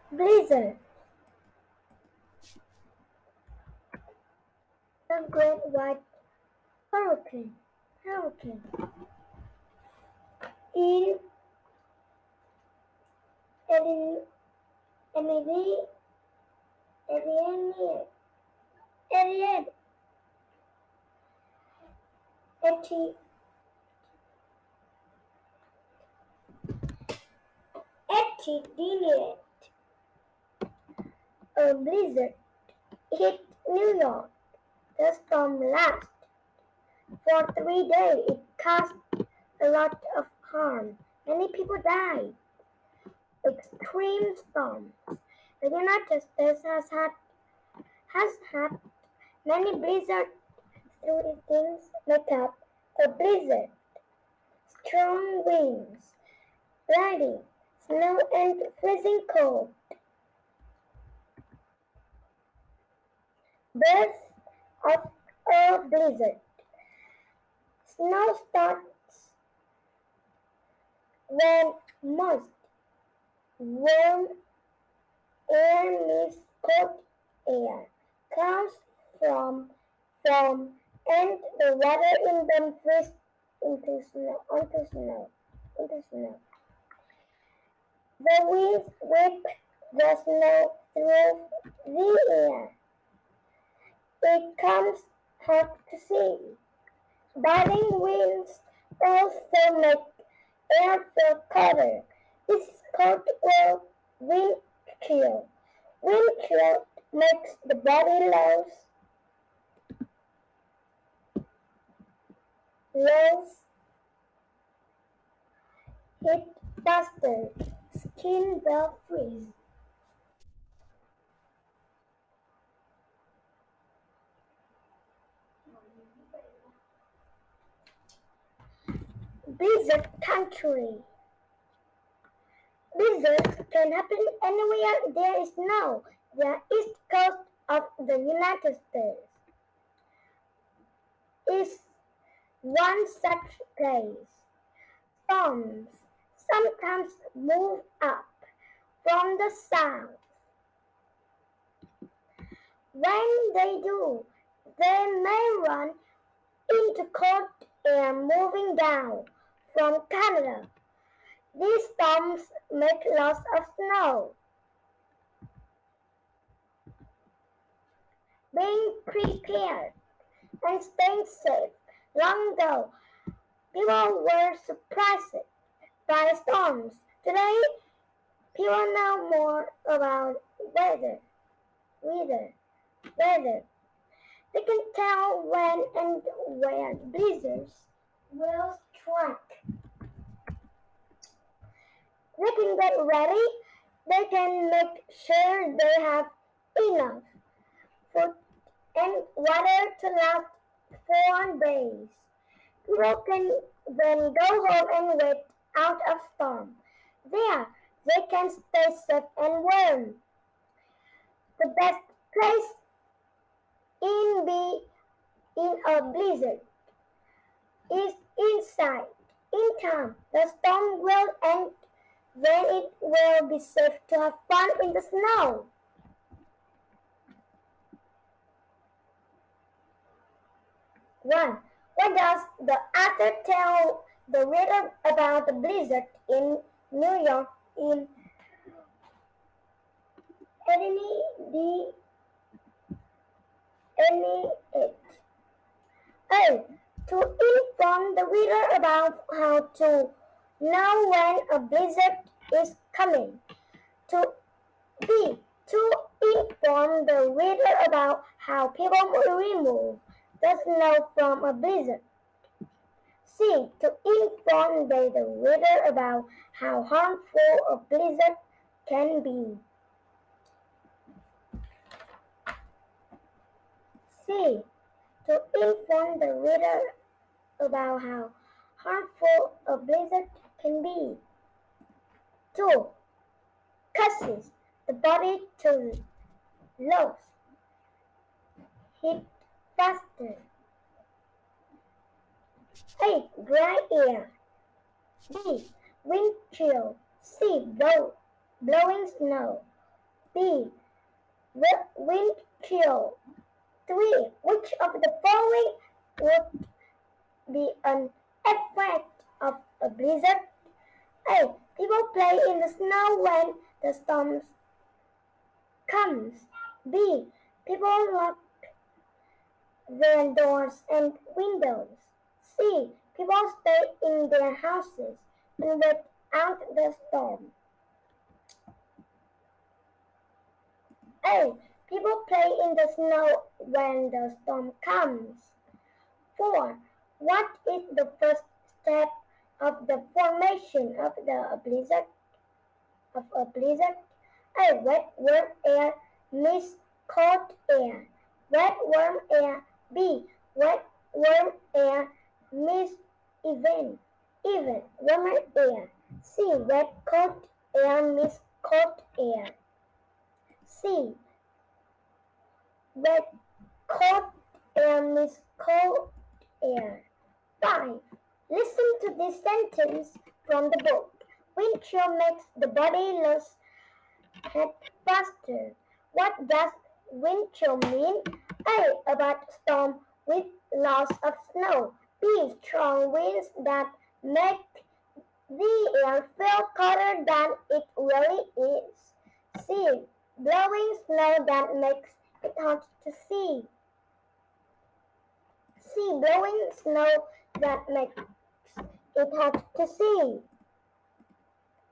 Blizzard, the Great White Hurricane, il, el, Emily, Eliane, Eliane, Eti, Eti, a blizzard hit New York. The storm lasted for 3 days. It caused a lot of harm. Many people died. Extreme storms. The United States has had many blizzards. Three things make up a blizzard: strong winds, lightning, snow, and freezing cold. Birth of a blizzard. Snow starts when moist, warm air meets cold air. Clouds from and the water in them freeze into snow. The winds whip the snow through the air. It comes hard to see. Biting winds also make air feel colder. This is called wind chill. Wind chill makes the body lose heat faster. Skin will freeze. Blizzard country. Blizzards can happen anywhere there is snow. The east coast of the United States is one such place. Storms sometimes move up from the south. When they do, they may run into cold air moving down from Canada. These storms make lots of snow. Being prepared and staying safe. Long ago, people were surprised by storms. Today, people know more about weather, weather. They can tell when and where blizzards will strike. They can get ready. They can make sure they have enough food and water to last 4 days. People can then go home and wait out of storm. There, they can stay safe and warm. The best place in be in a blizzard is inside. In time, the storm will end. Then it will be safe to have fun in the snow. 1. Why does the author tell the reader about the blizzard in New York in 1888? A. To inform the reader about how to know when a blizzard is coming. To B. To inform the reader about how people remove the snow from a blizzard. C. To inform the reader about how harmful a blizzard can be. C. To inform the reader about how harmful a blizzard can be. 2. Causes the body to lose heat faster. A. Dry air. B. Wind chill. C. Blowing snow. B. Wind chill. 3. Which of the following would be an effect of a blizzard? A. People play in the snow when the storm comes. B. People lock their doors and windows. C. People stay in their houses and wait out the storm. A. People play in the snow when the storm comes. 4. What is the first step of the formation of a blizzard? A. Wet warm air meets cold air. Wet warm air. B. Wet warm air meets even warmer air. C. Wet cold air meets cold air. C. Wet cold air meets cold air. 5. Listen to this sentence from the book. Wind chill makes the body lose heat faster. What does wind chill mean? A. A bad storm with lots of snow. B. Strong winds that make the air feel colder than it really is. C. Blowing snow that makes it hard to see. C. Blowing snow that makes it hard to see.